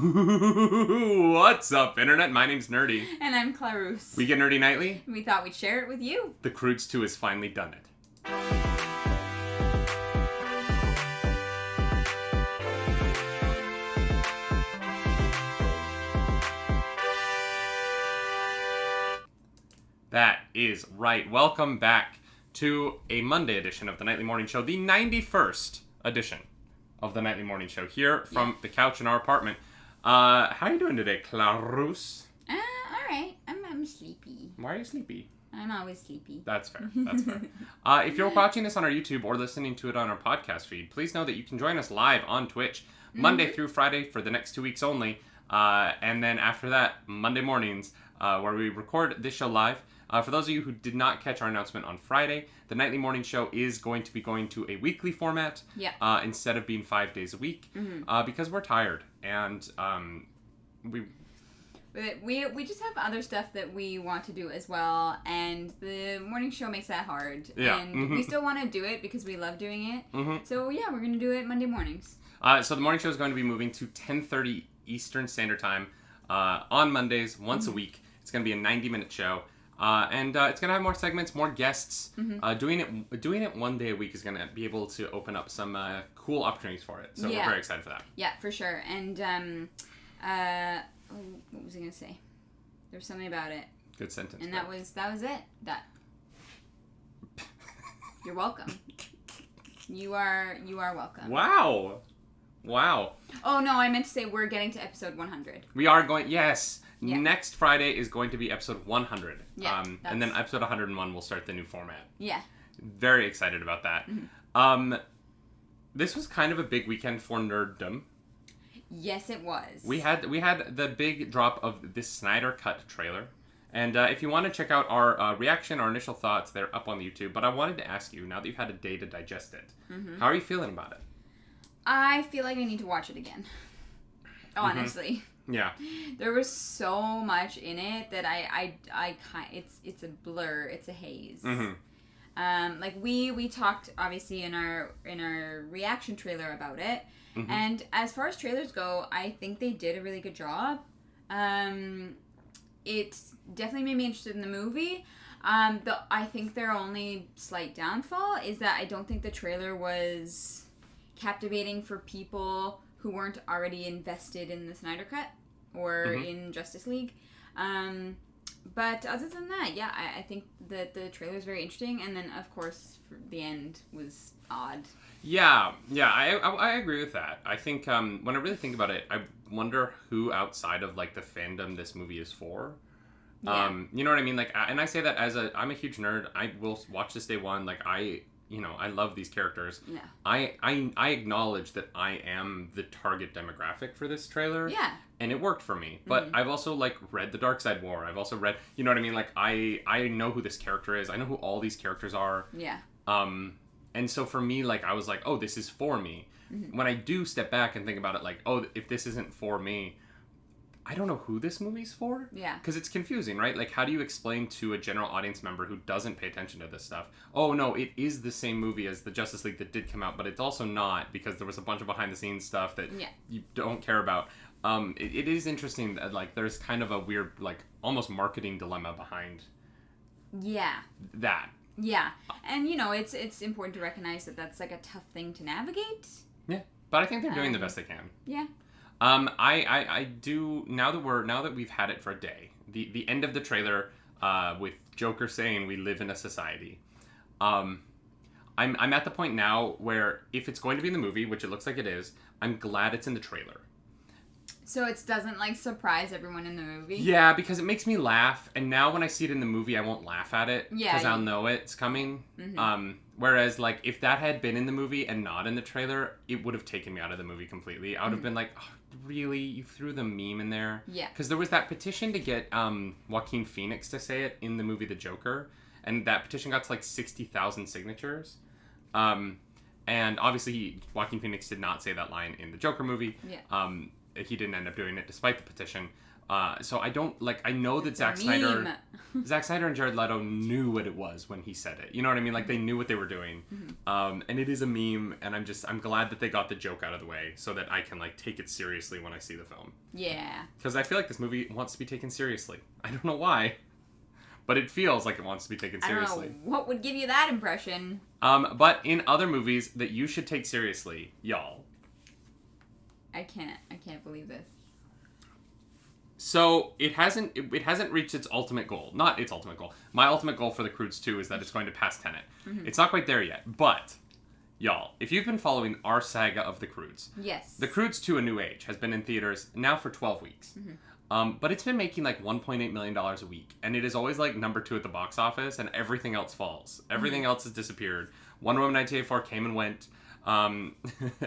What's up, Internet? My name's Nerdy. And I'm Clarus. We get Nerdy Nightly. We thought we'd share it with you. The Croods 2 has finally done it. That is right. Welcome back to a Monday edition of the Nightly Morning Show, the 91st edition of the Nightly Morning Show, here from the couch in our apartment. How are you doing today, Clarus? Alright. I'm sleepy. Why are you sleepy? I'm always sleepy. That's fair. That's fair. If you're watching this on our YouTube or listening to it on our podcast feed, please know that you can join us live on Twitch Monday through Friday for the next 2 weeks only. And then after that, Monday mornings, where we record this show live. For those of you who did not catch our announcement on Friday, the Nightly Morning Show is going to be going to a weekly format instead of being 5 days a week because we're tired and we just have other stuff that we want to do as well, and the morning show makes that hard. Yeah. And we still want to do it because we love doing it. So yeah, we're going to do it Monday mornings. So the morning show is going to be moving to 10:30 Eastern Standard Time on Mondays, once a week. It's going to be a 90-minute show. And it's going to have more segments, more guests. Doing it 1 day a week is going to be able to open up some cool opportunities for it. So we're very excited for that. Yeah, for sure. And what was I going to say? There was something about it. Good sentence. And that was it. That. You're welcome. You are welcome. Wow. Oh no, I meant to say we're getting to episode 100. We are going. Yes. Yeah. Next Friday is going to be episode 100. Yeah, and then episode 101 will start the new format. Yeah. Very excited about that. This was kind of a big weekend for nerddom. Yes, it was. We had the big drop of this Snyder Cut trailer. And if you want to check out our reaction, our initial thoughts, they're up on the YouTube. But I wanted to ask you, now that you've had a day to digest it, how are you feeling about it? I feel like I need to watch it again. Honestly. Yeah. There was so much in it that I it's a blur, it's a haze. Like we talked obviously in our reaction trailer about it. And as far as trailers go, I think they did a really good job. It definitely made me interested in the movie. I think their only slight downfall is that I don't think the trailer was captivating for people who weren't already invested in the Snyder Cut or in Justice League. But other than that, yeah, I think that the trailer is very interesting. And then, of course, the end was odd. Yeah, I agree with that. I think when I really think about it, I wonder who outside of like the fandom this movie is for. Yeah. You know what I mean? Like, and I say that I'm a huge nerd. I will watch this day one. Like, I love these characters. Yeah. I acknowledge that I am the target demographic for this trailer. Yeah. And it worked for me. But I've also, like, read The Dark Side War. I've also read, you know what I mean? Like, I know who this character is. I know who all these characters are. Yeah. And so for me, like, I was like, oh, this is for me. When I do step back and think about it, like, oh, if this isn't for me, I don't know who this movie's for. Yeah. Because it's confusing, right? Like, how do you explain to a general audience member who doesn't pay attention to this stuff, oh, no, it is the same movie as the Justice League that did come out, but it's also not because there was a bunch of behind-the-scenes stuff that you don't care about. It is interesting that, like, there's kind of a weird, like, almost marketing dilemma behind that. Yeah. And, you know, it's important to recognize that that's, like, a tough thing to navigate. Yeah. But I think they're doing the best they can. Yeah. I do, now that we've had it for a day, the end of the trailer, with Joker saying we live in a society, I'm at the point now where if it's going to be in the movie, which it looks like it is, I'm glad it's in the trailer. So it doesn't, like, surprise everyone in the movie? Yeah, because it makes me laugh, and now when I see it in the movie, I won't laugh at it, because I'll know it's coming. Whereas, like, if that had been in the movie and not in the trailer, it would have taken me out of the movie completely. I would have been like, oh, really? You threw the meme in there? Yeah. Because there was that petition to get Joaquin Phoenix to say it in the movie The Joker, and that petition got to, like, 60,000 signatures. And obviously, Joaquin Phoenix did not say that line in the Joker movie. Yeah. He didn't end up doing it despite the petition. So I don't, like, I know that Zack Snyder and Jared Leto knew what it was when he said it. You know what I mean? Like, they knew what they were doing. And it is a meme, and I'm glad that they got the joke out of the way so that I can, like, take it seriously when I see the film. Yeah. Because I feel like this movie wants to be taken seriously. I don't know why, but it feels like it wants to be taken seriously. I don't know what would give you that impression. But in other movies that you should take seriously, y'all. I can't believe this. So it hasn't reached its ultimate goal. Not its ultimate goal. My ultimate goal for the Croods 2 is that it's going to pass Tenet. It's not quite there yet, but y'all, if you've been following our saga of the Croods, yes, the Croods 2: A New Age has been in theaters now for 12 weeks. But it's been making like $1.8 million a week, and it is always like number 2 at the box office, and everything else falls. Everything else has disappeared. Wonder Woman 1984 came and went.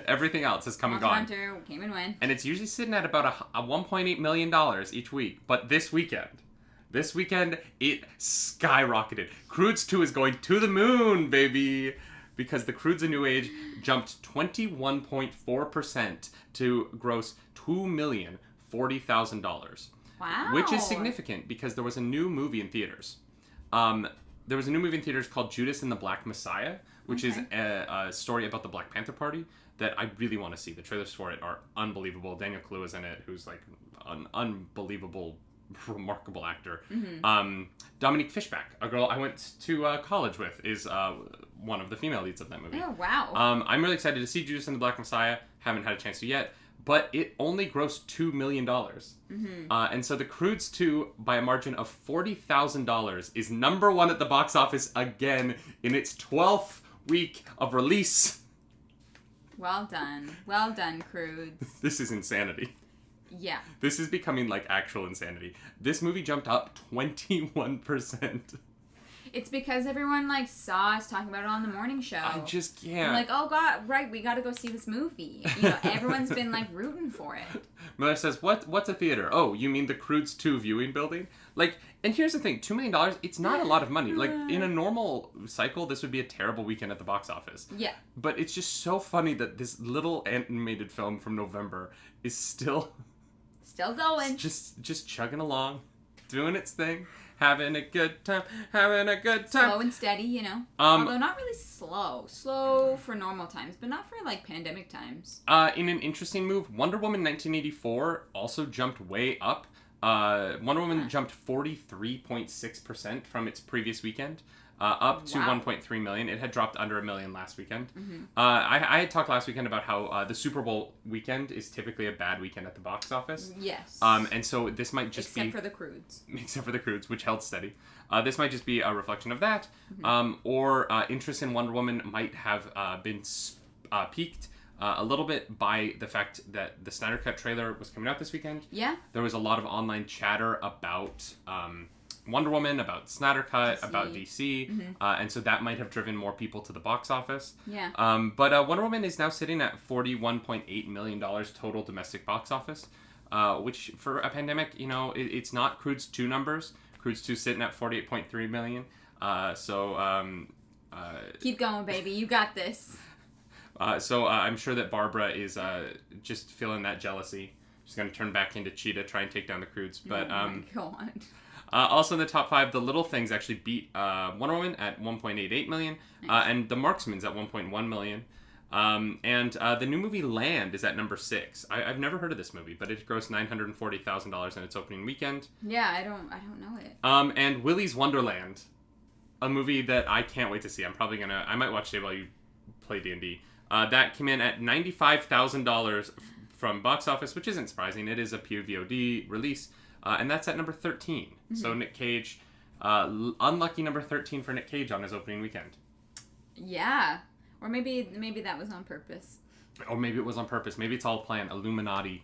Everything else has come and gone. Hunter came and went. And it's usually sitting at about a $1.8 million each week. But this weekend, it skyrocketed. Croods 2 is going to the moon, baby! Because the Croods: A New Age jumped 21.4% to gross $2,040,000. Wow. Which is significant because there was a new movie in theaters. There was a new movie in theaters called Judas and the Black Messiah, which is a story about the Black Panther Party that I really want to see. The trailers for it are unbelievable. Daniel Kaluuya's in it, who's like an unbelievable, remarkable actor. Dominique Fishback, a girl I went to college with, is one of the female leads of that movie. Oh, wow. I'm really excited to see Judas and the Black Messiah. Haven't had a chance to yet. But it only grossed $2 million. And so the Croods 2, by a margin of $40,000, is number 1 at the box office again in its 12th week of release. Well done. Well done, Croods. This is insanity. Yeah. This is becoming like actual insanity. This movie jumped up 21%. It's because everyone, like, saw us talking about it on the morning show. I just can't. I'm like, oh, God, right, we gotta go see this movie. You know, everyone's been, like, rooting for it. Miller says, what's a theater? Oh, you mean the Croods 2 viewing building? Like, and here's the thing, $2 million, it's not a lot of money. Like, in a normal cycle, this would be a terrible weekend at the box office. Yeah. But it's just so funny that this little animated film from November is still going. Just chugging along, doing its thing. Having a good time. Slow and steady, you know. Although not really slow. Slow for normal times, but not for, like, pandemic times. In an interesting move, Wonder Woman 1984 also jumped way up. Wonder Woman jumped 43.6% from its previous weekend. Up to 1.3 million. It had dropped under $1 million last weekend. I had talked last weekend about how the Super Bowl weekend is typically a bad weekend at the box office. Yes. And so this might just Except for the Croods. Except for the Croods, which held steady. This might just be a reflection of that. Or interest in Wonder Woman might have been peaked a little bit by the fact that the Snyder Cut trailer was coming out this weekend. Yeah. There was a lot of online chatter about Wonder Woman, about Snyder Cut, DC. about DC, and so that might have driven more people to the box office. Yeah. But Wonder Woman is now sitting at $41.8 million total domestic box office, which for a pandemic, you know, it's not Croods 2 numbers. Croods 2 sitting at $48.3 million. Keep going, baby. You got this. So I'm sure that Barbara is just feeling that jealousy. She's going to turn back into Cheetah, try and take down the Croods. But, oh my God. Also in the top 5, The Little Things actually beat Wonder Woman at $1.88 million, and The Marksman's at $1.1 million. And the new movie Land is at number 6. I've never heard of this movie, but it grossed $940,000 in its opening weekend. Yeah, I don't know it. And Willy's Wonderland, a movie that I can't wait to see. I might watch it while you play D&D. That came in at $95,000 from box office, which isn't surprising. It is a PVOD release. And that's at number 13. So Nick Cage, unlucky number 13 for Nick Cage on his opening weekend. Yeah. Or maybe that was on purpose. Or maybe it was on purpose. Maybe it's all planned. Illuminati.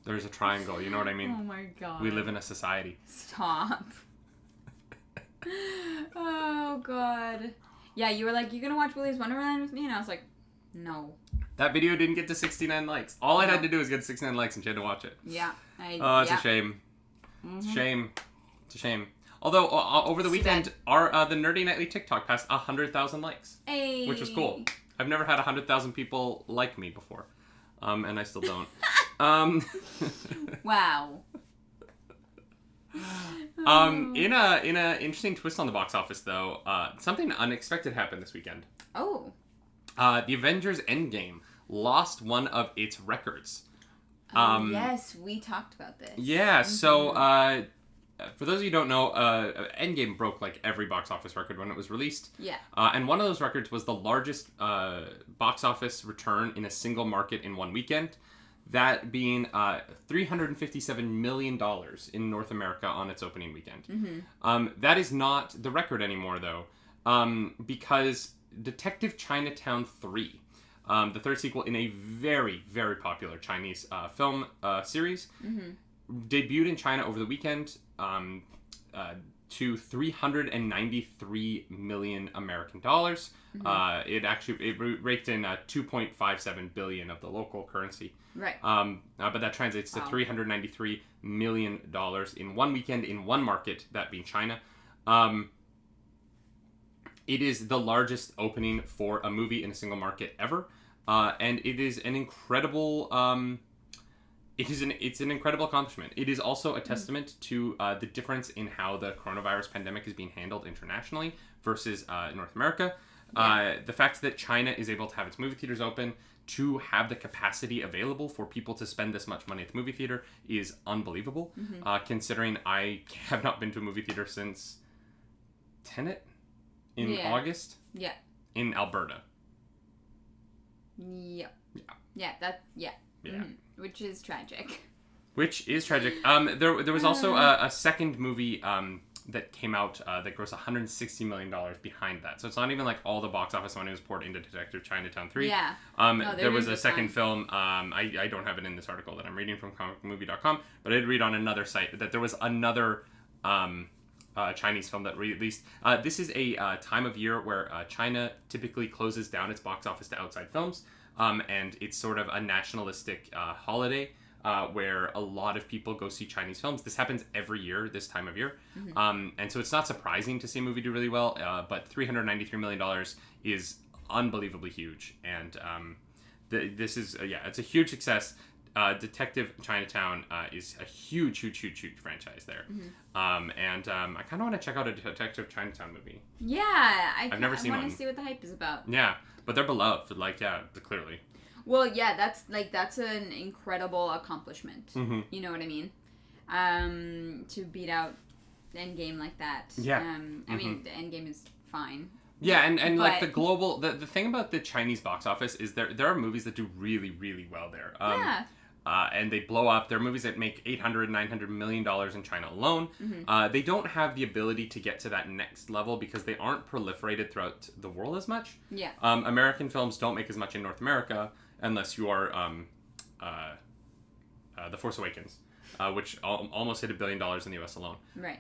There's a triangle, you know what I mean? Oh my God. We live in a society. Stop. Oh God. Yeah, you were like, you gonna watch Willy's Wonderland with me? And I was like, no. That video didn't get to 69 likes. All I had to do was get 69 likes and she had to watch it. Yeah. It's a shame. It's a shame. It's a shame. Although, over the weekend, the Nerdy Nightly TikTok passed 100,000 likes. Hey. Which was cool. I've never had 100,000 people like me before. And I still don't. Wow. In a interesting twist on the box office, though, something unexpected happened this weekend. Oh. The Avengers Endgame lost one of its records. Yes, we talked about this. Yeah, so for those of you who don't know, Endgame broke like every box office record when it was released. Yeah. And one of those records was the largest box office return in a single market in one weekend. That being $357 million in North America on its opening weekend. Mm-hmm. That is not the record anymore, though, because Detective Chinatown 3, the third sequel in a very, very popular Chinese film series, debuted in China over the weekend to 393 million American dollars. It raked in 2.57 billion of the local currency. Right. But that translates to $393 million in one weekend in one market, that being China. It is the largest opening for a movie in a single market ever, and it is an incredible. It's an incredible accomplishment. It is also a testament to the difference in how the coronavirus pandemic is being handled internationally versus North America. Yeah. The fact that China is able to have its movie theaters open, to have the capacity available for people to spend this much money at the movie theater is unbelievable, considering I have not been to a movie theater since Tenet in August. Yeah. In Alberta. Yep. Yeah. Yeah. Which is tragic. There was also a second movie that came out that grossed $160 million behind that. So it's not even like all the box office money was poured into Detective Chinatown 3. Yeah. There was a second film. I don't have it in this article that I'm reading from comicmovie.com, but I did read on another site that there was another Chinese film that released. This is a time of year where China typically closes down its box office to outside films. And it's sort of a nationalistic holiday where a lot of people go see Chinese films. This happens every year, this time of year. And so it's not surprising to see a movie do really well, but $393 million is unbelievably huge. And this is, it's a huge success. Detective Chinatown is a huge franchise there. And I kind of want to check out a Detective Chinatown movie. Yeah, I've never seen one. I want to see what the hype is about. Yeah, but they're beloved, clearly. Well, yeah, that's an incredible accomplishment. You know what I mean? To beat out Endgame like that. Yeah. I mean, the Endgame is fine. Yeah, and like the global, the thing about the Chinese box office is there are movies that do really, really well there. Yeah. And they blow up. There are movies that make $800-900 million in China alone. They don't have the ability to get to that next level because they aren't proliferated throughout the world as much. Yeah. American films don't make as much in North America unless you are The Force Awakens, which almost hit $1 billion in the US alone. Right.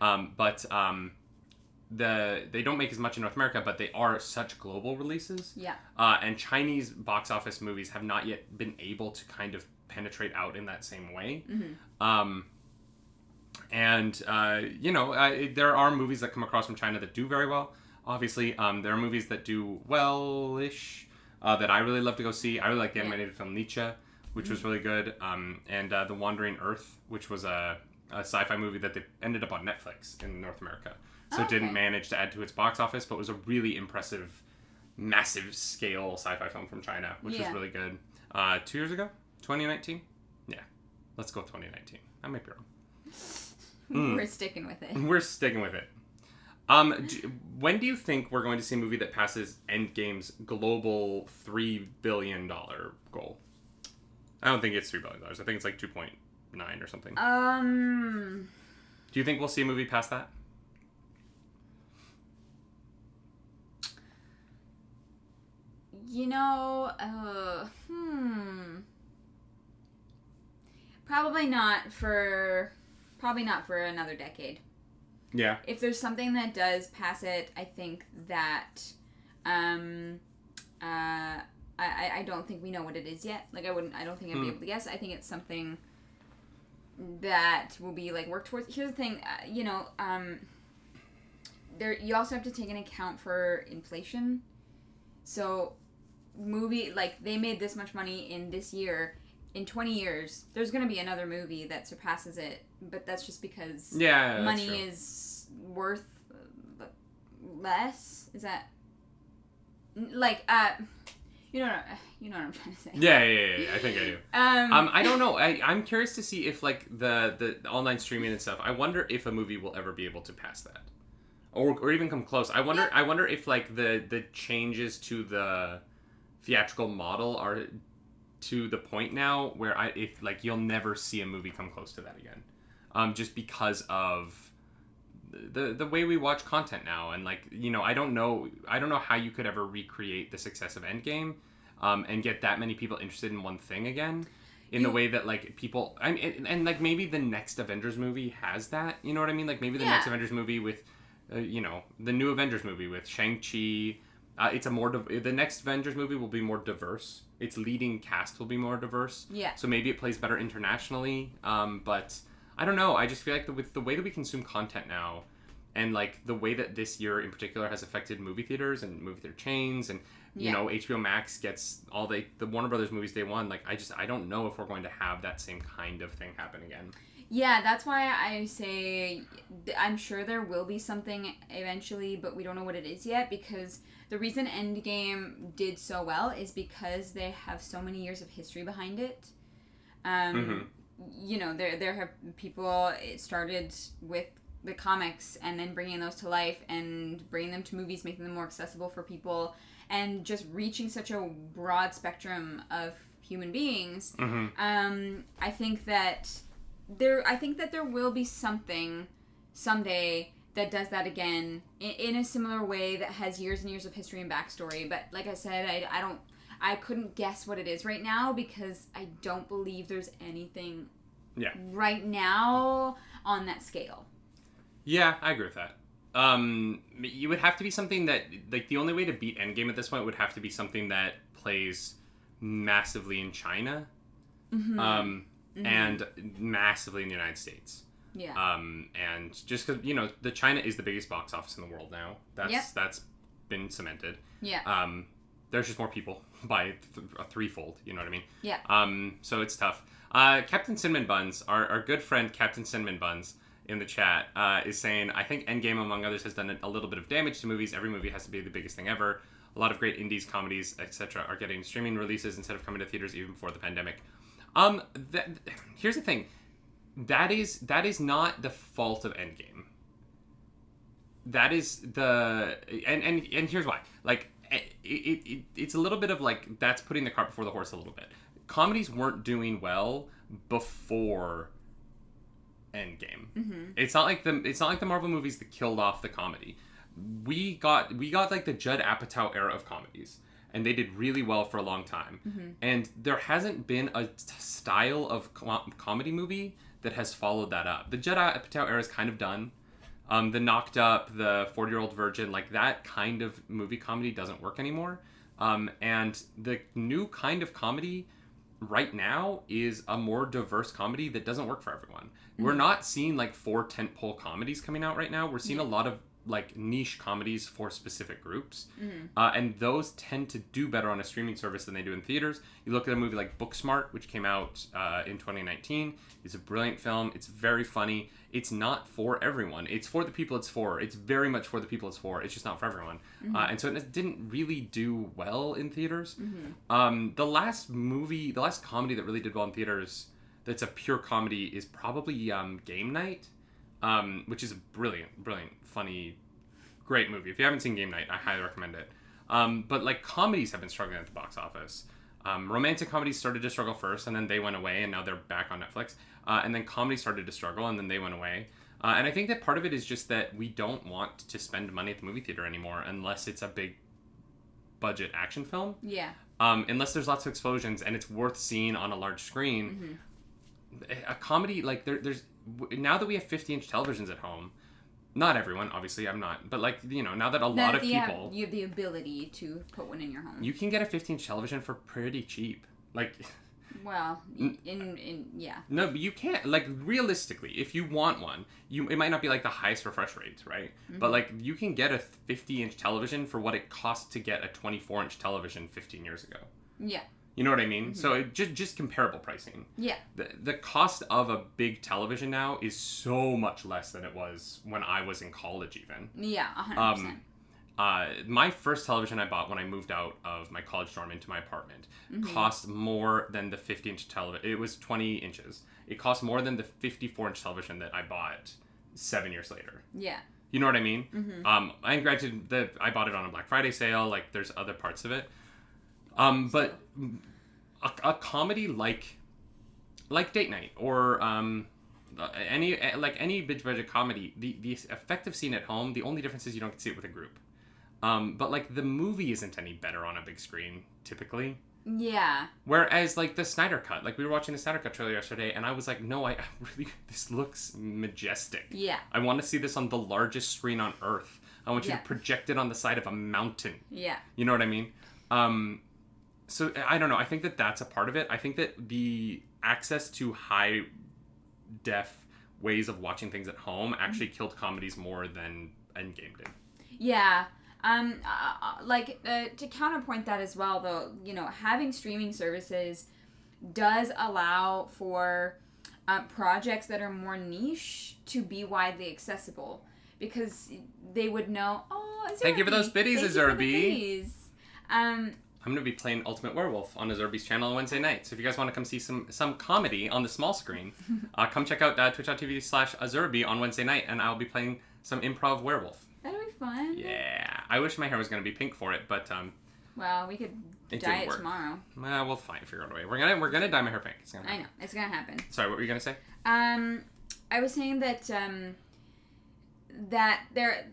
They don't make as much in North America, but they are such global releases. Yeah. And Chinese box office movies have not yet been able to kind of penetrate out in that same way. There are movies that come across from China that do very well. Obviously, there are movies that do well-ish that I really love to go see. I really like the animated film Nietzsche, which was really good, and The Wandering Earth, which was a sci-fi movie that they ended up on Netflix in North America. So it didn't manage to add to its box office, but was a really impressive, massive scale sci-fi film from China, which was really good. 2 years ago? 2019? Yeah. Let's go with 2019. I might be wrong. We're sticking with it. We're sticking with it. When do you think we're going to see a movie that passes Endgame's global $3 billion goal? I don't think it's $3 billion. I think it's like 2.9 or something. Do you think we'll see a movie past that? Probably not for another decade. Yeah. If there's something that does pass it, I think that I don't think we know what it is yet. Like I don't think I'd be able to guess. I think it's something that will be like worked towards. Here's the thing, you also have to take into account for inflation. So they made this much money in this year in 20 years, there's going to be another movie that surpasses it, but that's just because money is worth less. Is that like you know what I'm trying to say? Yeah. I think I do. I don't know. I'm curious to see if like the online streaming and stuff. I wonder if a movie will ever be able to pass that, or even come close. I wonder if like the changes to the theatrical model are to the point now where if like you'll never see a movie come close to that again, just because of the way we watch content now. And like, you know, I don't know how you could ever recreate the success of Endgame and get that many people interested in one thing again in the way that like people and like maybe the next Avengers movie has that, you know what I mean? Like maybe the next Avengers movie with you know, the new Avengers movie with Shang-Chi, it's a more the next Avengers movie will be more diverse. Its leading cast will be more diverse. Yeah. So maybe it plays better internationally. But I don't know. I just feel like with the way that we consume content now, and like the way that this year in particular has affected movie theaters and movie theater chains, and you know, HBO Max gets all the Warner Brothers movies day one. Like I don't know if we're going to have that same kind of thing happen again. Yeah, that's why I say I'm sure there will be something eventually, but we don't know what it is yet, because the reason Endgame did so well is because they have so many years of history behind it. You know, there have people, it started with the comics and then bringing those to life and bringing them to movies, making them more accessible for people, and just reaching such a broad spectrum of human beings. I think that there will be something someday that does that again in a similar way that has years and years of history and backstory. But like I said, I couldn't guess what it is right now, because I don't believe there's anything right now on that scale. Yeah, I agree with that. You would have to be something that, like, the only way to beat Endgame at this point would have to be something that plays massively in China, and massively in the United States. Yeah. And just because, you know, the China is the biggest box office in the world now. That's been cemented. Yeah. There's just more people by a threefold, you know what I mean? Yeah. So it's tough. Captain Cinnamon Buns, our good friend Captain Cinnamon Buns in the chat, is saying, I think Endgame, among others, has done a little bit of damage to movies. Every movie has to be the biggest thing ever. A lot of great indies, comedies, etc. are getting streaming releases instead of coming to theaters even before the pandemic. Here's the thing. That is not the fault of Endgame. That is and here's why. Like, it's a little bit of like, that's putting the cart before the horse a little bit. Comedies weren't doing well before Endgame. It's not like the Marvel movies that killed off the comedy. We got like the Judd Apatow era of comedies, and they did really well for a long time. And there hasn't been a style of comedy movie that has followed that up. The Judd Apatow era is kind of done. The Knocked Up, the 40-Year-Old Virgin, like that kind of movie comedy doesn't work anymore. And the new kind of comedy right now is a more diverse comedy that doesn't work for everyone. We're not seeing like 4 tentpole comedies coming out right now. We're seeing a lot of like niche comedies for specific groups, and those tend to do better on a streaming service than they do in theaters. You look at a movie like Booksmart, which came out in 2019. It's a brilliant film. It's very funny. It's not for everyone. It's for the people it's for. It's very much for the people it's for. It's just not for everyone. And so it didn't really do well in theaters. The last comedy that really did well in theaters that's a pure comedy is probably Game Night, which is a brilliant, funny, great movie. If you haven't seen Game Night, I highly recommend it. But like, comedies have been struggling at the box office. Romantic comedies started to struggle first, and then they went away, and now they're back on Netflix. And then comedy started to struggle, and then they went away. And I think that part of it is just that we don't want to spend money at the movie theater anymore unless it's a big budget action film. Yeah. Unless there's lots of explosions and it's worth seeing on a large screen. A comedy, like, there's now that we have 50-inch televisions at home, not everyone, obviously, I'm not, but like, you know, now that a lot of people, you have the ability to put one in your home. You can get a 50-inch television for pretty cheap. Like, well, yeah. No, but you can't, like, realistically, if you want one, it might not be like the highest refresh rates, right? But like, you can get a 50-inch television for what it cost to get a 24-inch television 15 years ago. Yeah. You know what I mean? So it just comparable pricing. Yeah. The cost of a big television now is so much less than it was when I was in college even. Yeah, 100%. My first television I bought when I moved out of my college dorm into my apartment cost more than the 50-inch television. It was 20 inches. It cost more than the 54-inch television that I bought 7 years later. Yeah. You know what I mean? And granted, I bought it on a Black Friday sale. Like, there's other parts of it. But a comedy like Date Night or any big budget comedy, the effect of seeing it at home, the only difference is you don't get to see it with a group. But like the movie isn't any better on a big screen typically. Yeah. Whereas like the Snyder Cut, like we were watching the Snyder Cut trailer yesterday, and I was like, no, I really, this looks majestic. Yeah. I want to see this on the largest screen on Earth. I want you to project it on the side of a mountain. Yeah. You know what I mean? So I don't know. I think that that's a part of it. I think that the access to high def ways of watching things at home actually killed comedies more than Endgame did. Yeah. To counterpoint that as well, though, you know, having streaming services does allow for projects that are more niche to be widely accessible, because they would know, thank you for those biddies, Azerby. I'm going to be playing Ultimate Werewolf on Azerby's channel on Wednesday night. So if you guys want to come see some comedy on the small screen, come check out twitch.tv/Azerby on Wednesday night, and I'll be playing some improv werewolf. That'll be fun. Yeah. I wish my hair was going to be pink for it, but well, we could dye it tomorrow. Well, we'll figure out a way. We're gonna dye my hair pink. I know. It's going to happen. Sorry, what were you going to say? I was saying that that there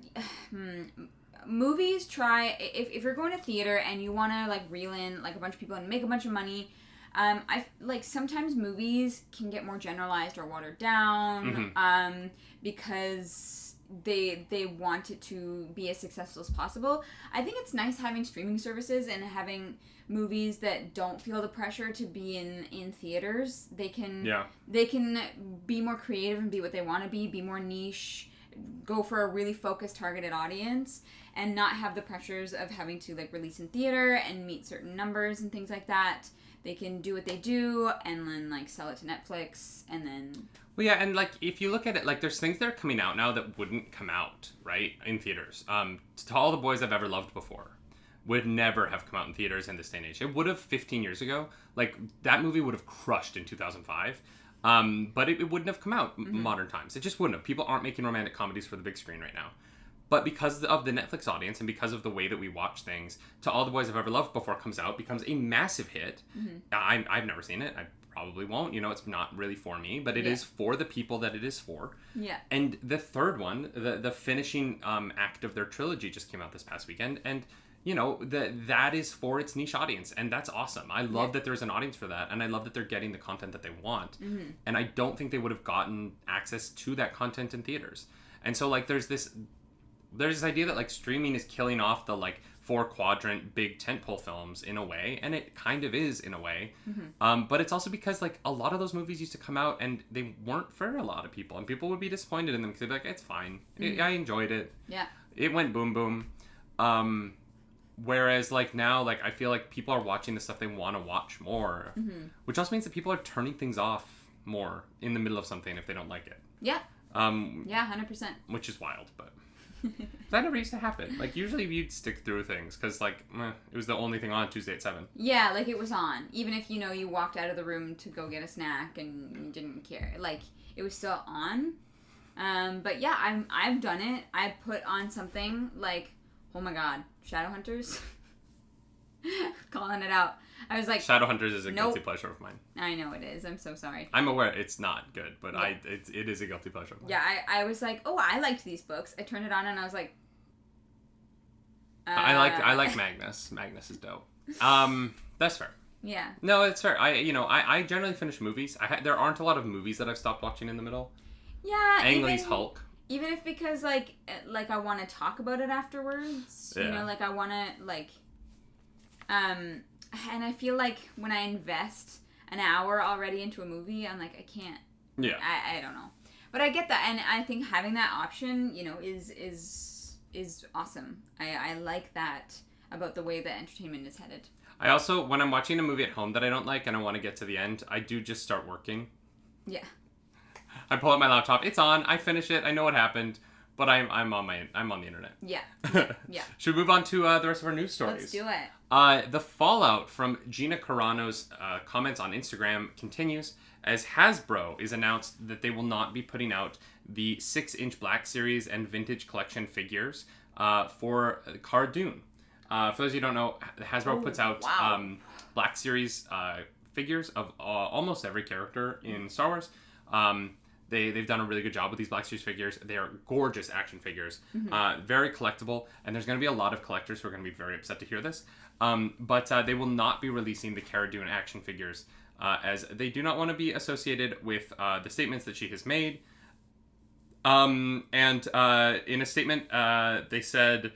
movies try, if you're going to theater and you want to like reel in like a bunch of people and make a bunch of money, I like sometimes movies can get more generalized or watered down because they want it to be as successful as possible. I think it's nice having streaming services and having movies that don't feel the pressure to be in theaters. They can be more creative and be what they want to be more niche, go for a really focused targeted audience, and not have the pressures of having to like release in theater and meet certain numbers and things like that. They can do what they do and then like sell it to Netflix and then... Well, yeah, and like if you look at it, like there's things that are coming out now that wouldn't come out, right, in theaters. To All the Boys I've Ever Loved Before would never have come out in theaters in this day and age. It would have 15 years ago. Like that movie would have crushed in 2005. But it wouldn't have come out modern times. It just wouldn't have. People aren't making romantic comedies for the big screen right now. But because of the Netflix audience and because of the way that we watch things, To All the Boys I've Ever Loved Before comes out, becomes a massive hit. I've never seen it. I probably won't. You know, it's not really for me, but it is for the people that it is for. Yeah. And the third one, the finishing act of their trilogy just came out this past weekend, and you know, that is for its niche audience, and that's awesome. I love that there's an audience for that, and I love that they're getting the content that they want. And I don't think they would have gotten access to that content in theaters. And so, like, there's this idea that, like, streaming is killing off the, like, 4-quadrant big tentpole films in a way, and it kind of is in a way. But it's also because, like, a lot of those movies used to come out, and they weren't for a lot of people, and people would be disappointed in them because they'd be like, it's fine. I enjoyed it. Yeah. It went boom, boom. Whereas, like, now, like, I feel like people are watching the stuff they want to watch more, which also means that people are turning things off more in the middle of something if they don't like it. Yeah. Yeah, 100%. Which is wild, but that never used to happen. Like, usually you'd stick through things because, like, it was the only thing on Tuesday at 7. Yeah, like, it was on. Even if, you know, you walked out of the room to go get a snack and you didn't care. Like, it was still on. But, yeah, I've done it. I put on something, like, oh my god, Shadowhunters? Calling it out. I was like... Shadowhunters is a guilty pleasure of mine. I know it is. I'm so sorry. I'm aware it's not good, but it is a guilty pleasure of mine. Yeah, I was like, oh, I liked these books. I turned it on and I was like... I like Magnus. Magnus is dope. That's fair. Yeah. No, it's fair. I generally finish movies. There aren't a lot of movies that I've stopped watching in the middle. Yeah. Ang Lee's Hulk. Even if because, like I want to talk about it afterwards. Yeah. You know, like, I want to, like... And I feel like when I invest an hour already into a movie, I'm like, I can't... Yeah. I don't know. But I get that, and I think having that option, you know, is awesome. I like that about the way that entertainment is headed. I also, when I'm watching a movie at home that I don't like and I want to get to the end, I do just start working. Yeah. I pull out my laptop. It's on. I finish it. I know what happened, but I'm on the internet. Yeah. Yeah. Should we move on to the rest of our news stories? Let's do it. The fallout from Gina Carano's comments on Instagram continues as Hasbro is announced that they will not be putting out the 6-inch Black Series and Vintage Collection figures for Cardoon. For those of you who don't know, Hasbro puts out Black Series figures of almost every character in Star Wars. They've done a really good job with these Black Series figures. They are gorgeous action figures, very collectible, and there's going to be a lot of collectors who are going to be very upset to hear this. But they will not be releasing the Cara Dune action figures as they do not want to be associated with the statements that she has made. And in a statement, they said,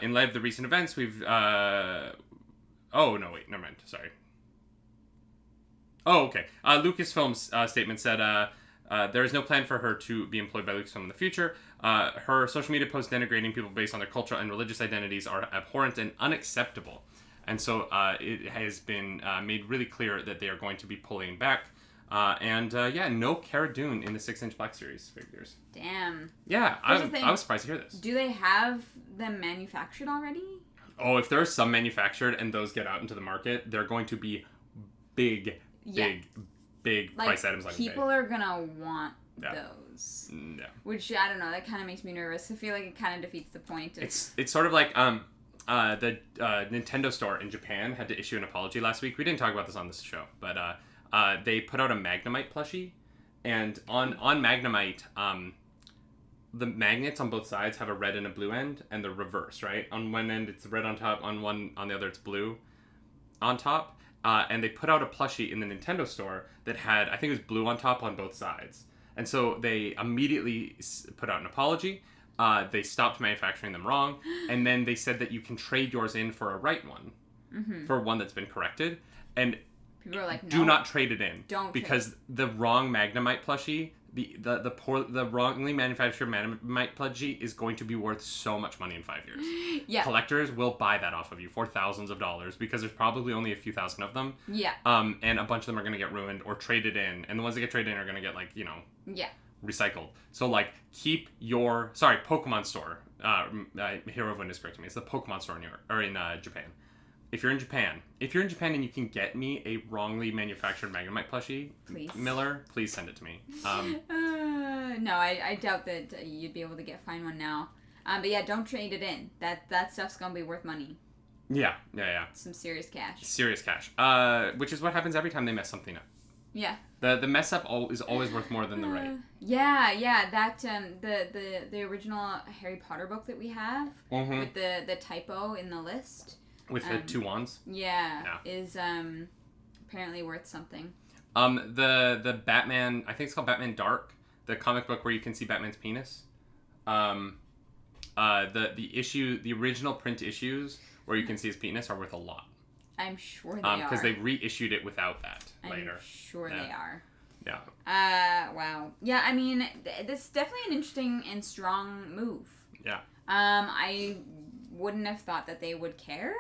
in light of the recent events, we've... oh, no, wait, never mind. Sorry. Oh, okay. Lucasfilm's statement said... there is no plan for her to be employed by Lucasfilm in the future. Her social media posts denigrating people based on their cultural and religious identities are abhorrent and unacceptable. And so it has been made really clear that they are going to be pulling back. No Cara Dune in the 6-inch Black Series figures. Damn. Yeah, I was surprised to hear this. Do they have them manufactured already? Oh, if there are some manufactured and those get out into the market, they're going to be big price items. Like people are gonna want those. Yeah. Which I don't know. That kind of makes me nervous. I feel like it kind of defeats the point. It's sort of like the Nintendo store in Japan had to issue an apology last week. We didn't talk about this on this show, but they put out a Magnemite plushie, and on Magnemite, the magnets on both sides have a red and a blue end, and the reverse, right? On one end it's red on top, on the other it's blue on top. And they put out a plushie in the Nintendo store that had, I think it was blue on top on both sides. And so they immediately put out an apology. They stopped manufacturing them wrong. And then they said that you can trade yours in for a right one. Mm-hmm. For one that's been corrected. And people are like, no, do not trade it in. Don't. Because the wrong Magnemite plushie, the wrongly manufactured Magnemite plushie is going to be worth so much money in 5 years. Yeah. Collectors will buy that off of you for thousands of dollars because there's probably only a few thousand of them. Yeah. And a bunch of them are going to get ruined or traded in, and the ones that get traded in are going to get recycled. So keep your Pokemon store. Hirovan is correcting me. It's the Pokemon store in Japan. If you're in Japan and you can get me a wrongly manufactured Magnemite plushie, please. Miller, please send it to me. No, I doubt that you'd be able to find one now. But yeah, don't trade it in. That stuff's gonna be worth money. Yeah. Some serious cash. Which is what happens every time they mess something up. Yeah. The mess up is always worth more than the right. Yeah. That the original Harry Potter book that we have with the typo in the list. With the 2 wands? Yeah. Is apparently worth something. The Batman, I think it's called Batman Dark, the comic book where you can see Batman's penis. The original print issues where you can see his penis are worth a lot. I'm sure they are. Because they reissued it without that later. I'm sure they are. Yeah. Wow. Yeah, I mean, this is definitely an interesting and strong move. Yeah. I wouldn't have thought that they would care.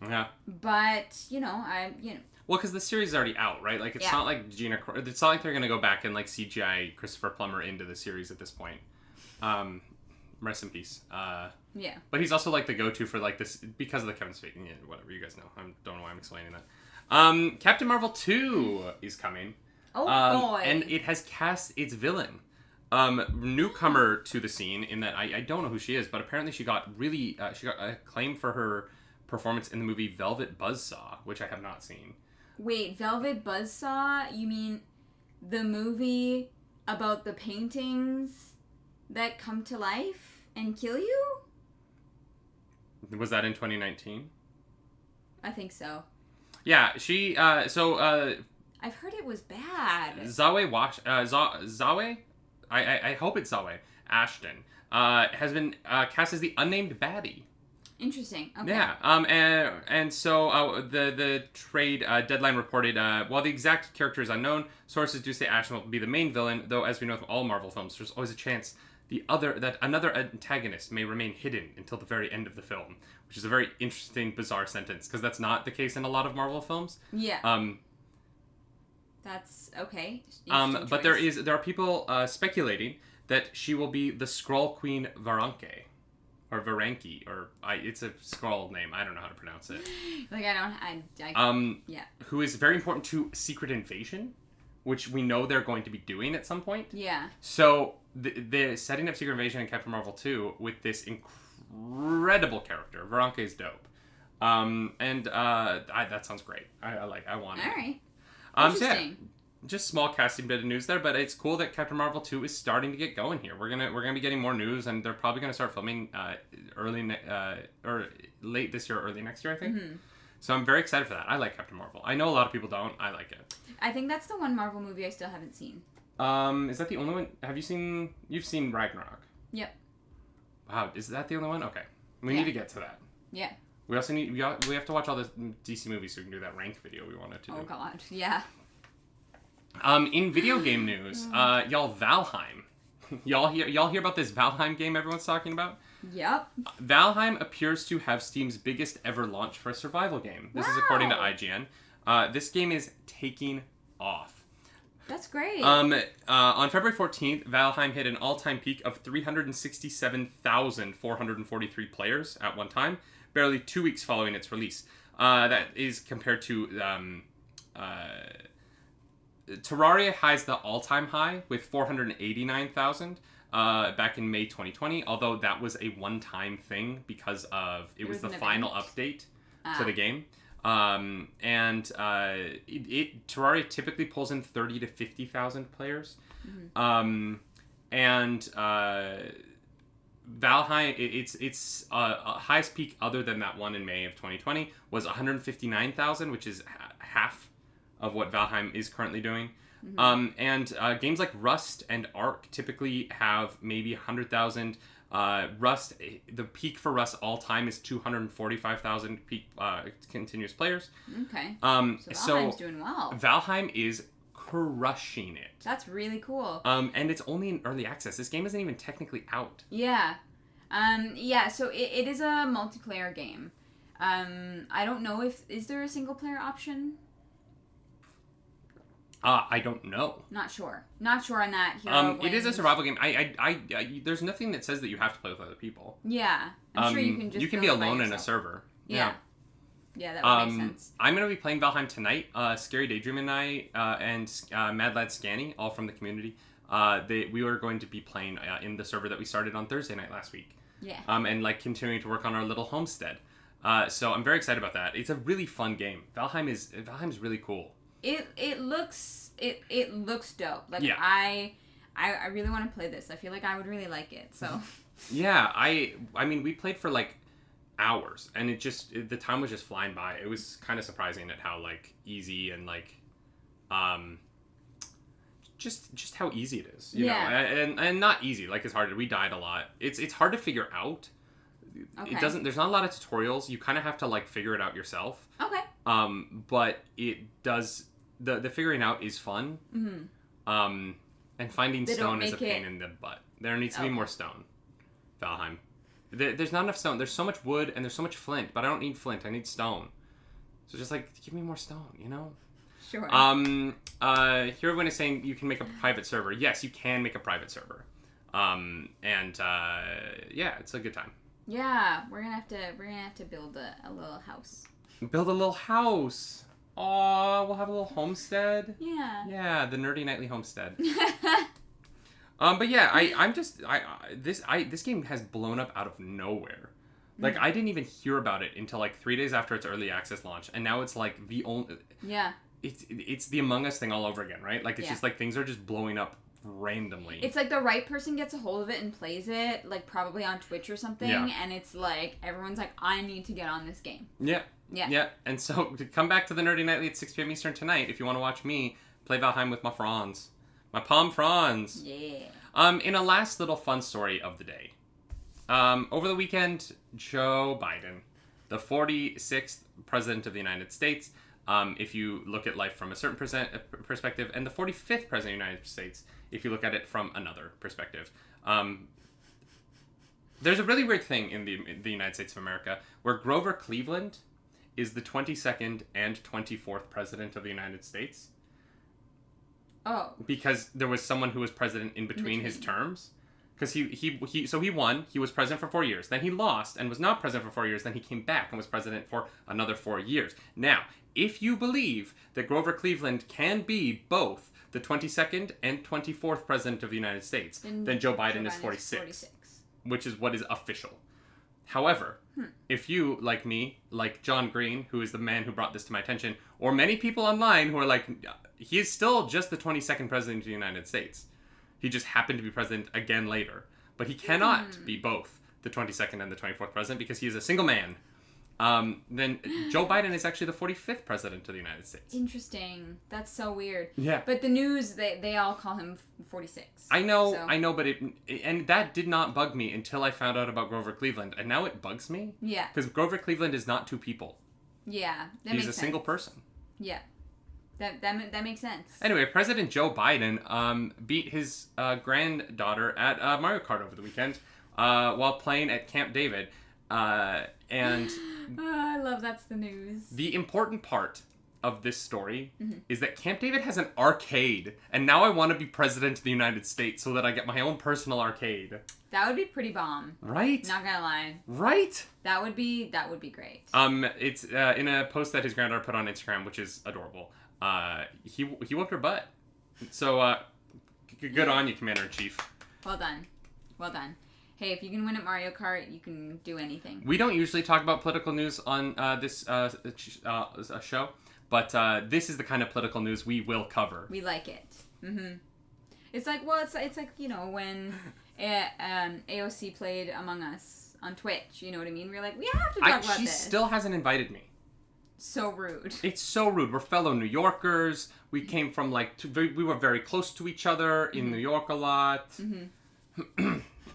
Yeah. But, Well, because the series is already out, right? Like, it's not like Gina... It's not like they're going to go back and, CGI Christopher Plummer into the series at this point. Rest in peace. Yeah. But he's also, the go-to for, this... Because of the Kevin Spacey... Yeah, whatever, you guys know. I don't know why I'm explaining that. Captain Marvel 2 is coming. Oh, boy. And it has cast its villain. Newcomer to the scene in that I don't know who she is, but apparently she got acclaim for her performance in the movie Velvet Buzzsaw, which I have not seen. Wait, Velvet Buzzsaw? You mean the movie about the paintings that come to life and kill you? Was that in 2019? I think so. Yeah, she, I've heard it was bad. Zawe? I hope it's Zawe Ashton, has been cast as the unnamed baddie. Interesting. Okay. Yeah. And so the trade deadline reported while the exact character is unknown, sources do say Ashton will be the main villain. Though, as we know with all Marvel films, there's always a chance that another antagonist may remain hidden until the very end of the film, which is a very interesting, bizarre sentence because that's not the case in a lot of Marvel films. Yeah. That's okay. But there are people speculating that she will be the Skrull Queen Varanke. Or Varanki, it's a Skrull name. I don't know how to pronounce it. Yeah. Who is very important to Secret Invasion, which we know they're going to be doing at some point. Yeah. So the setting up Secret Invasion and Captain Marvel 2 with this incredible character, Varanke is dope. That sounds great. I want it. All right. Interesting. So just small casting bit of news there, but it's cool that Captain Marvel 2 is starting to get going here. We're gonna be getting more news, and they're probably gonna start filming or late this year, or early next year, I think. Mm-hmm. So I'm very excited for that. I like Captain Marvel. I know a lot of people don't. I like it. I think that's the one Marvel movie I still haven't seen. Is that the only one? You've seen Ragnarok? Yep. Wow, is that the only one? Okay, we need to get to that. Yeah. We also we have to watch all the DC movies so we can do that rank video we wanted to do. Oh God, yeah. In video game news, y'all, Valheim. y'all hear about this Valheim game everyone's talking about? Yep. Valheim appears to have Steam's biggest ever launch for a survival game. This is according to IGN. This game is taking off. That's great. On February 14th, Valheim hit an all-time peak of 367,443 players at one time, barely 2 weeks following its release. That is compared to Terraria has the all-time high with 489,000 back in May 2020, although that was a one-time thing because of it was the final update to the game. Terraria typically pulls in 30 to 50,000 players. Mm-hmm. Valheim, its highest peak other than that one in May of 2020 was 159,000, which is half of what Valheim is currently doing. Mm-hmm. Games like Rust and Ark typically have maybe 100,000. Rust, the peak for Rust all time is 245,000 peak continuous players. Okay. So Valheim's doing well. Valheim is crushing it. That's really cool. And it's only in early access. This game isn't even technically out. Yeah. So it is a multiplayer game. I don't know is there a single player option? I don't know. Not sure on that. It is a survival game. I there's nothing that says that you have to play with other people. Yeah, I'm sure you can just. You can be alone in a server. Yeah, that would make sense. I'm gonna be playing Valheim tonight. Scary Daydream and I and Mad Lad Scanny, all from the community. We were going to be playing in the server that we started on Thursday night last week. Yeah. And continuing to work on our little homestead. So I'm very excited about that. It's a really fun game. Valheim's really cool. It looks dope. Like yeah. I really want to play this. I feel like I would really like it. So yeah, I mean we played for like hours and the time was just flying by. It was kind of surprising at how like easy and like just how easy it is. You know, and not easy. Like it's hard. We died a lot. It's hard to figure out. Okay. There's not a lot of tutorials. You kind of have to like figure it out yourself. Okay. But it does the figuring out is fun. Mm-hmm. And finding stone is a pain in the butt. There needs to be more stone. Valheim. There's not enough stone. There's so much wood and there's so much flint, but I don't need flint. I need stone. So just like give me more stone, you know? Sure. Here everyone is saying you can make a private server. Yes, you can make a private server. Yeah, it's a good time. Yeah, we're gonna have to build a little house. Build a little house. Aw, we'll have a little homestead. Yeah. Yeah, the nerdy nightly homestead. But yeah, this game has blown up out of nowhere. Like I didn't even hear about it until like 3 days after its early access launch, and now it's like the only. Yeah. It's the Among Us thing all over again, right? Like it's just like things are just blowing up randomly. It's like the right person gets a hold of it and plays it, like probably on Twitch or something, and it's like everyone's like, I need to get on this game. Yeah. And so to come back to the Nerdy Nightly at 6 p.m. Eastern tonight, if you want to watch me play Valheim with my Franz. My Palm Franz. Yeah. In a last little fun story of the day. Over the weekend, Joe Biden, the 46th President of the United States, if you look at life from a certain perspective, and the 45th President of the United States, if you look at it from another perspective. There's a really weird thing in the United States of America where Grover Cleveland is the 22nd and 24th president of the United States. Oh. Because there was someone who was president in between his terms. Because he won. He was president for 4 years. Then he lost and was not president for 4 years. Then he came back and was president for another 4 years. Now, if you believe that Grover Cleveland can be both the 22nd and 24th president of the United States, then Joe Biden is 46. Which is what is official. However, if you, like me, like John Green, who is the man who brought this to my attention, or many people online who are like, he is still just the 22nd president of the United States. He just happened to be president again later. But he cannot be both the 22nd and the 24th president because he is a single man. Then Joe Biden is actually the 45th president of the United States. Interesting. That's so weird. Yeah. But the news, they all call him 46. I know, but and that did not bug me until I found out about Grover Cleveland, and now it bugs me. Yeah. Because Grover Cleveland is not two people. Yeah, that makes sense. He's a single person. Yeah. That makes sense. Anyway, President Joe Biden beat his granddaughter at Mario Kart over the weekend while playing at Camp David. And I love that's the news. The important part of this story is that Camp David has an arcade, and now I want to be president of the United States so that I get my own personal arcade. That would be pretty bomb. Right? Not gonna lie. Right? That would be great. It's in a post that his granddaughter put on Instagram, which is adorable. He whipped her butt. So good on you, Commander-in-Chief. Well done. Hey, if you can win at Mario Kart, you can do anything. We don't usually talk about political news on this show, but this is the kind of political news we will cover. We like it. It's like when AOC played Among Us on Twitch. You know what I mean? We're like, we have to talk about this. She still hasn't invited me. So rude. It's so rude. We're fellow New Yorkers. We came from we were very close to each other in New York a lot.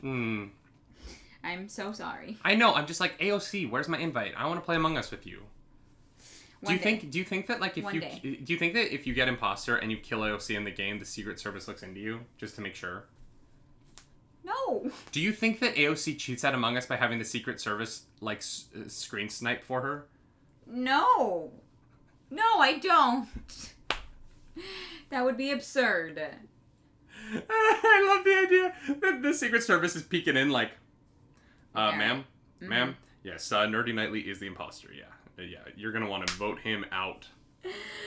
I'm so sorry. I know. I'm just like, AOC, where's my invite? I want to play Among Us with you. Do you think that if you get imposter and you kill AOC in the game, the Secret Service looks into you just to make sure? No. Do you think that AOC cheats at Among Us by having the Secret Service screen snipe for her? No, I don't. That would be absurd. I love the idea that the Secret Service is peeking in like, ma'am, yes, Nerdy Knightley is the imposter, yeah, you're gonna want to vote him out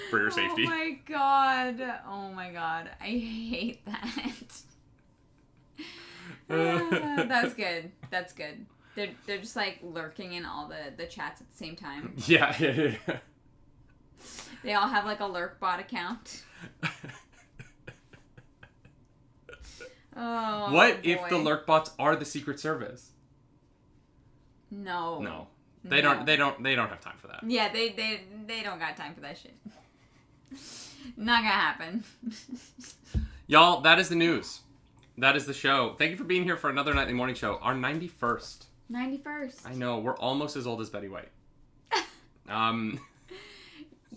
for your safety. Oh my god, I hate that. That's good. They're just like lurking in all the chats at the same time. Yeah. They all have like a lurk bot account. Oh, what if the lurk bots are the Secret Service? No. They don't have time for that. Yeah, they don't got time for that shit. Not gonna happen. Y'all, that is the news. That is the show. Thank you for being here for another nightly morning show. Our 91st. 91st. I know, we're almost as old as Betty White.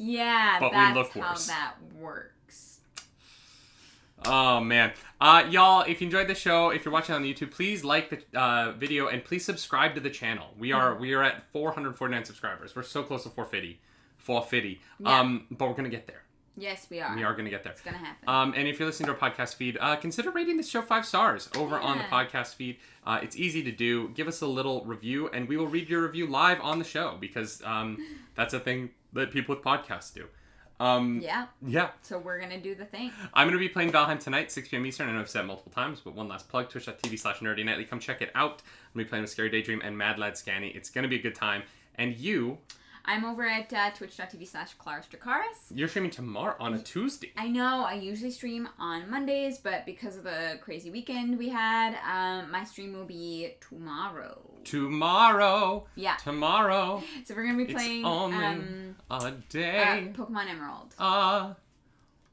Yeah, but that's we look worse. How that works. Oh, man. Y'all, if you enjoyed the show, if you're watching on YouTube, please like the video and please subscribe to the channel. We are at 449 subscribers. We're so close to 450. 450. Yeah. But we're going to get there. Yes, we are. We are going to get there. It's going to happen. And if you're listening to our podcast feed, consider rating this show 5 stars over on the podcast feed. It's easy to do. Give us a little review, and we will read your review live on the show because that's a thing that people with podcasts do. Yeah. So we're going to do the thing. I'm going to be playing Valheim tonight, 6 p.m. Eastern. I know I've said it multiple times, but one last plug, twitch.tv/nerdynightly. Come check it out. I'm going to be playing with Scary Daydream and Mad Lad Scanny. It's going to be a good time. And you... I'm over at twitch.tv/ClarisDracaris. You're streaming tomorrow on a Tuesday. I know. I usually stream on Mondays, but because of the crazy weekend we had, my stream will be tomorrow. Yeah. Tomorrow. So we're going to be playing... It's only a day. Pokemon Emerald.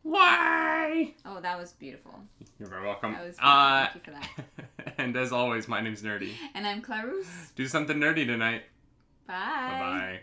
Why? Oh, that was beautiful. You're very welcome. That was beautiful. Thank you for that. And as always, my name's Nerdy. And I'm Clarus. Do something nerdy tonight. Bye. Bye-bye.